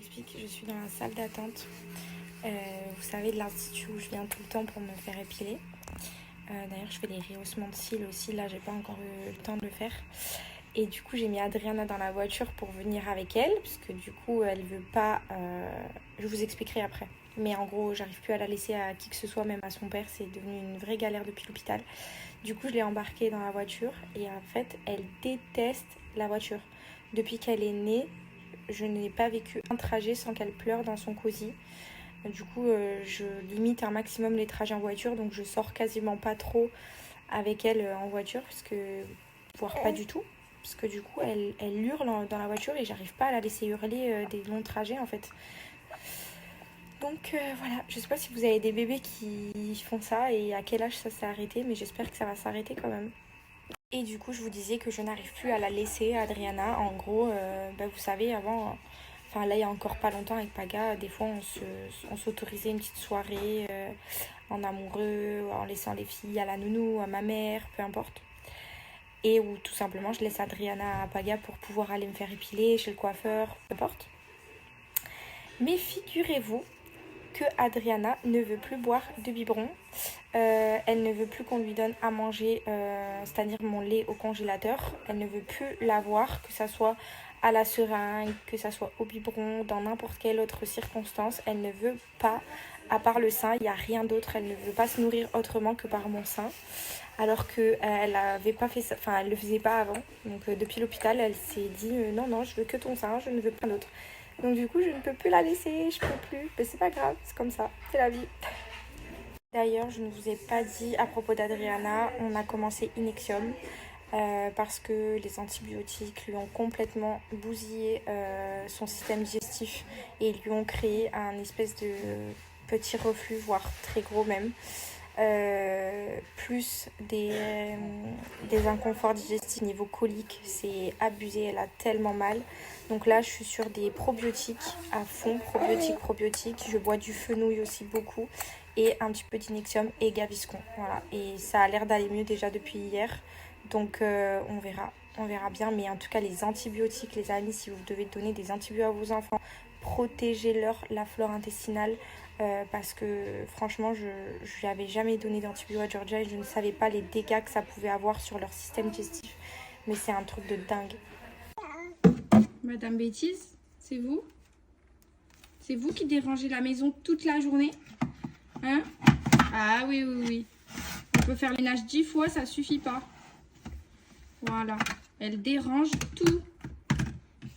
explique, je suis dans la salle d'attente. Vous savez, de l'institut où je viens tout le temps pour me faire épiler. D'ailleurs, je fais des rehaussements de cils aussi. Là, j'ai pas encore eu le temps de le faire. Et du coup, j'ai mis Adriana dans la voiture pour venir avec elle. Parce que du coup, elle veut pas... Je vous expliquerai après. Mais en gros, j'arrive plus à la laisser à qui que ce soit, même à son père. C'est devenu une vraie galère depuis l'hôpital. Du coup, je l'ai embarquée dans la voiture. Et en fait, elle déteste la voiture. Depuis qu'elle est née, je n'ai pas vécu un trajet sans qu'elle pleure dans son cosy. Du coup, je limite un maximum les trajets en voiture. Donc, je sors quasiment pas trop avec elle en voiture. Voire pas du tout. Parce que du coup, elle hurle dans la voiture et j'arrive pas à la laisser hurler des longs trajets en fait. Donc voilà, je sais pas si vous avez des bébés qui font ça et à quel âge ça s'est arrêté, mais j'espère que ça va s'arrêter quand même. Et du coup, je vous disais que je n'arrive plus à la laisser, Adriana. En gros, vous savez, avant, enfin là, il y a encore pas longtemps avec Paga, des fois, on s'autorisait une petite soirée en amoureux, en laissant les filles à la nounou, à ma mère, peu importe. Et où tout simplement, je laisse Adriana à Paga pour pouvoir aller me faire épiler chez le coiffeur, peu importe. Mais figurez-vous que Adriana ne veut plus boire de biberon. Elle ne veut plus qu'on lui donne à manger, c'est-à-dire mon lait au congélateur. Elle ne veut plus l'avoir, que ça soit à la seringue, que ça soit au biberon, dans n'importe quelle autre circonstance. Elle ne veut pas, à part le sein, il n'y a rien d'autre. Elle ne veut pas se nourrir autrement que par mon sein. Alors qu'elle n'avait pas fait ça, enfin elle ne le faisait pas avant. Donc depuis l'hôpital, elle s'est dit non, je veux que ton sein, je ne veux pas d'autre. Donc du coup, je ne peux plus la laisser, je peux plus. Mais c'est pas grave, c'est comme ça, c'est la vie. D'ailleurs, je ne vous ai pas dit à propos d'Adriana, on a commencé Inexium parce que les antibiotiques lui ont complètement bousillé son système digestif et lui ont créé un espèce de petit reflux, voire très gros même. Plus des inconforts digestifs niveau colique, c'est abusé, elle a tellement mal. Donc là, je suis sur des probiotiques à fond, probiotiques. Je bois du fenouil aussi beaucoup et un petit peu d'Inexium et Gaviscon. Voilà, et ça a l'air d'aller mieux déjà depuis hier. Donc on verra bien. Mais en tout cas, les antibiotiques, les amis, si vous devez donner des antibiotiques à vos enfants, protégez-leur la flore intestinale. Parce que franchement, je n'avais jamais donné d'antibiotiques à Georgia et je ne savais pas les dégâts que ça pouvait avoir sur leur système digestif. Mais c'est un truc de dingue. Madame Bêtise, c'est vous? C'est vous qui dérangez la maison toute la journée? Hein? Ah oui. On peut faire le ménage 10 fois, ça suffit pas. Voilà. Elle dérange tout.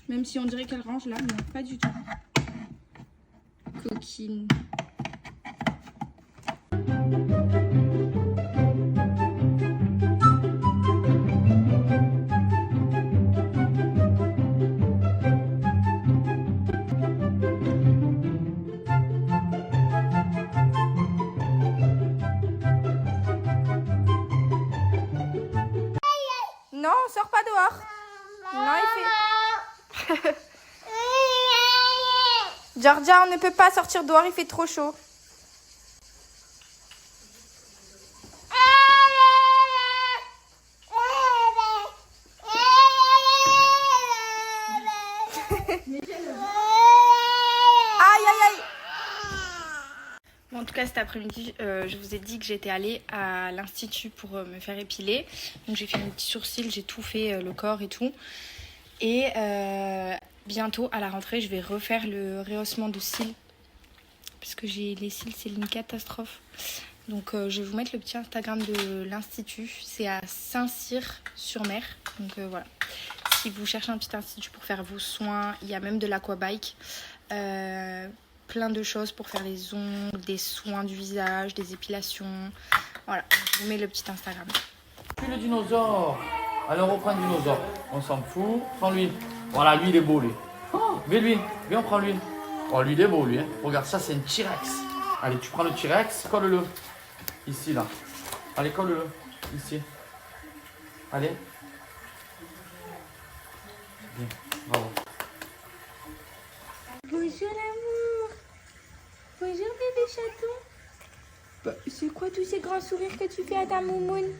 Même si on dirait qu'elle range là, non, pas du tout. Coquine. Non, on sort pas dehors. Non, il fait... Georgia, on ne peut pas sortir dehors, il fait trop chaud. Bon, en tout cas, cet après-midi, je vous ai dit que j'étais allée à l'institut pour me faire épiler. Donc j'ai fait mes petits sourcils, j'ai tout fait, le corps et tout. Et bientôt, à la rentrée, je vais refaire le rehaussement de cils. Parce que les cils, c'est une catastrophe. Donc je vais vous mettre le petit Instagram de l'institut. C'est à Saint-Cyr-sur-Mer. Donc voilà. Si vous cherchez un petit institut pour faire vos soins, il y a même de l'aquabike. Plein de choses pour faire les ongles, des soins du visage, des épilations. Voilà, je vous mets le petit Instagram. Puis le dinosaure. Alors on prend le dinosaure. On s'en fout. Prends-lui. Voilà, lui il est beau lui. Oh, viens on prend lui. Oh, lui il est beau lui. Hein. Regarde, ça c'est un T-Rex. Allez, tu prends le T-Rex, colle-le. Ici là. Allez, colle-le. Ici. Allez. Bien, bravo. Bonjour l'amour. Bonjour bébé chaton. C'est quoi tous ces grands sourires que tu fais à ta moumoune?